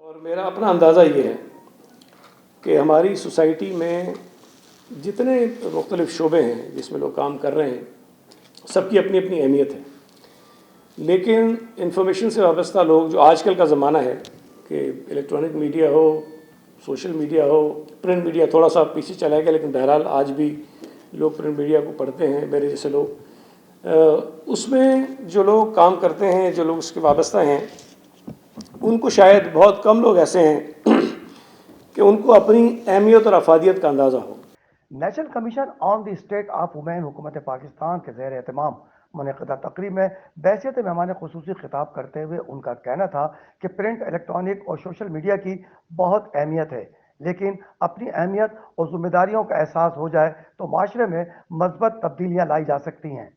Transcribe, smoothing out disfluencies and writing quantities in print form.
اور میرا اپنا اندازہ یہ ہے کہ ہماری سوسائٹی میں جتنے مختلف شعبے ہیں جس میں لوگ کام کر رہے ہیں، سب کی اپنی اپنی اہمیت ہے، لیکن انفارمیشن سے وابستہ لوگ، جو آج کل کا زمانہ ہے کہ الیکٹرانک میڈیا ہو، سوشل میڈیا ہو، پرنٹ میڈیا تھوڑا سا پیچھے چلا گیا لیکن بہرحال آج بھی لوگ پرنٹ میڈیا کو پڑھتے ہیں، میرے جیسے لوگ، اس میں جو لوگ کام کرتے ہیں، جو لوگ اس کے وابستہ ہیں، ان کو شاید بہت کم لوگ ایسے ہیں کہ ان کو اپنی اہمیت اور افادیت کا اندازہ ہو۔ National commission on the state of women حکومت پاکستان کے زیر اہتمام منعقدہ تقریب میں بحیثیت مہمان خصوصی خطاب کرتے ہوئے ان کا کہنا تھا کہ پرنٹ، الیکٹرانک اور سوشل میڈیا کی بہت اہمیت ہے، لیکن اپنی اہمیت اور ذمہ داریوں کا احساس ہو جائے تو معاشرے میں مثبت تبدیلیاں لائی جا سکتی ہیں۔